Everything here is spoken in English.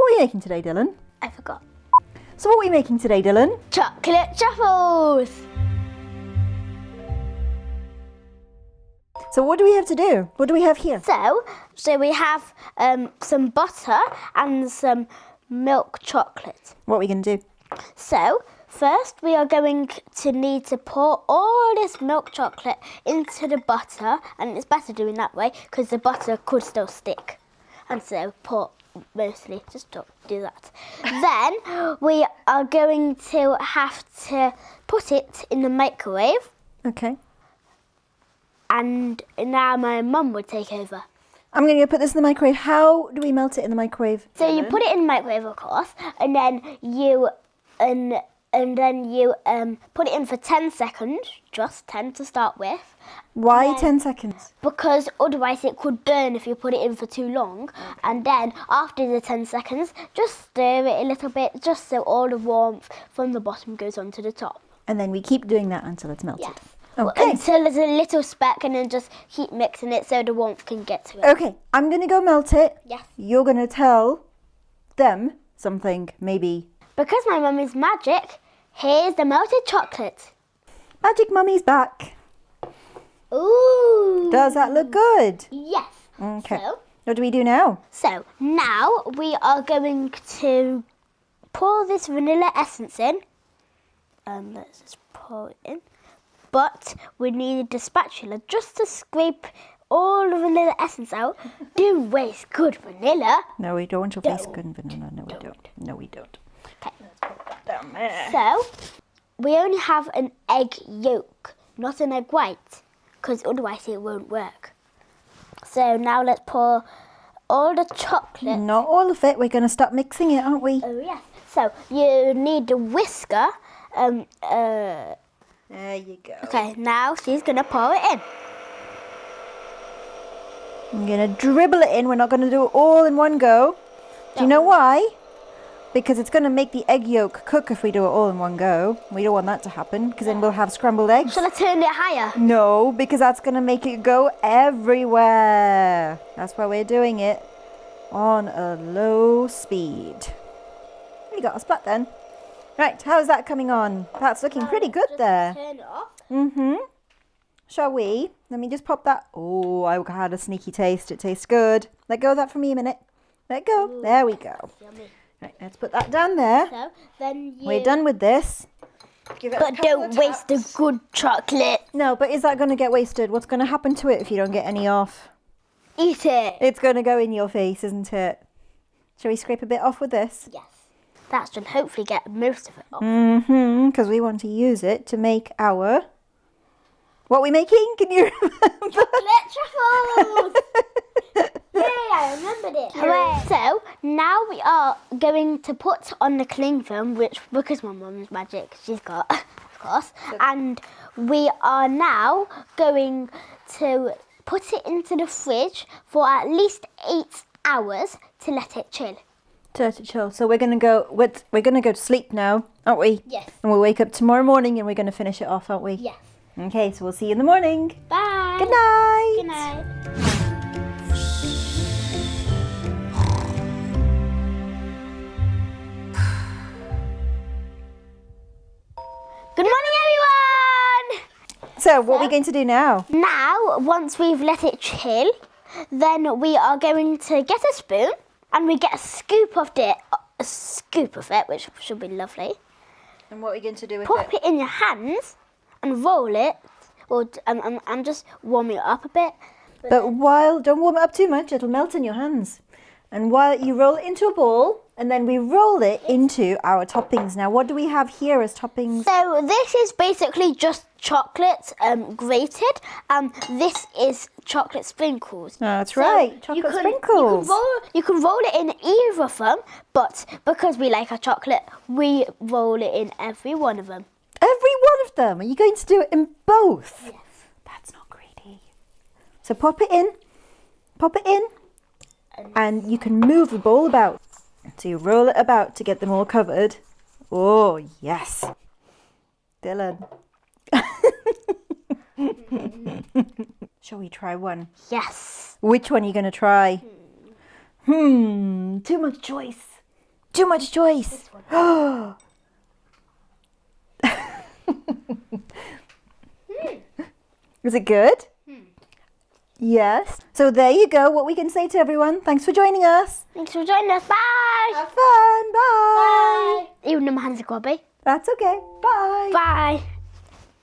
are we making today, Dylan? I forgot. So what are we making today, Dylan? Chocolate truffles. So what do we have to do? What do we have here? So we have some butter and some milk chocolate. What are we going to do? So first we are going to need to pour all this milk chocolate into the butter, and it's better doing that way because the butter could still stick. And so pour mostly, just don't do that. Then we are going to have to put it in the microwave. Okay. And now my mum would take over. I'm going to go put this in the microwave. How do we melt it in the microwave? So you put it in the microwave, of course, and then you put it in for 10 seconds, just 10 to start with. Why 10 seconds? Because otherwise it could burn if you put it in for too long. Okay. And then after the 10 seconds, just stir it a little bit, just so all the warmth from the bottom goes onto the top. And then we keep doing that until it's melted. Yes. Okay. Until there's a little speck, and then just keep mixing it so the warmth can get to it. Okay, I'm going to go melt it. Yes. You're going to tell them something, maybe. Because my mum is magic, here's the melted chocolate. Magic Mummy's back. Ooh. Does that look good? Yes. Okay. So, what do we do now? So now we are going to pour this vanilla essence in. Let's just pour it in. But we need the spatula just to scrape all the vanilla essence out. Don't waste good vanilla. No, we don't waste good vanilla. No, we don't. No, we don't. Okay. Let's put that down there. So we only have an egg yolk, not an egg white, because otherwise it won't work. So now let's pour all the chocolate. Not all of it. We're going to start mixing it, aren't we? Oh, yes. So you need the whisker. There you go. Okay, now she's going to pour it in. I'm going to dribble it in. We're not going to do it all in one go. Do you know why? Because it's going to make the egg yolk cook if we do it all in one go. We don't want that to happen because then we'll have scrambled eggs. Shall I turn it higher? No, because that's going to make it go everywhere. That's why we're doing it on a low speed. We got a splat then. Right, how's that coming on? That's looking pretty good there. Turn it off. Mm-hmm. Shall we? Let me just pop that. Oh, I had a sneaky taste. It tastes good. Let go of that for me a minute. Let go. Ooh, there we go. Yummy. Right, let's put that down there. So then We're done with this. Give it but don't waste the good chocolate. No, but is that going to get wasted? What's going to happen to it if you don't get any off? Eat it. It's going to go in your face, isn't it? Shall we scrape a bit off with this? Yes. That should hopefully get most of it off. Mm-hmm, because we want to use it to make our... What are we making? Can you remember? Chocolate truffles! Yay, I remembered it. Hooray. So, now we are going to put on the cling film, which, because my mum's magic, she's got, of course. And we are now going to put it into the fridge for at least 8 hours to let it chill. Chill. So we're gonna go to sleep now, aren't we? Yes. And we'll wake up tomorrow morning and we're gonna finish it off, aren't we? Yes. Okay, so we'll see you in the morning. Bye. Good night. Good night. Good morning, everyone. So what are we going to do now? Now, once we've let it chill, then we are going to get a spoon. And we get a scoop of it, which should be lovely. And what are we going to do with Pop it in your hands and roll it. Well, I'm just warming it up a bit. But don't warm it up too much, it'll melt in your hands. And while you roll it into a ball, and then we roll it into our toppings. Now, what do we have here as toppings? So this is basically just chocolate grated, and this is chocolate sprinkles. That's right, chocolate sprinkles. You can roll it in either of them, but because we like our chocolate, we roll it in every one of them. Every one of them? Are you going to do it in both? Yes. That's not greedy. So pop it in, and you can move the bowl about. So you roll it about to get them all covered. Oh, yes. Dylan. Shall we try one? Yes. Which one are you going to try? Too much choice. Too much choice. Is it good? Yes. So there you go. What we can say to everyone. Thanks for joining us. Thanks for joining us. Bye. Have fun. Bye. Even though my hands are grubby. That's okay. Bye. Bye.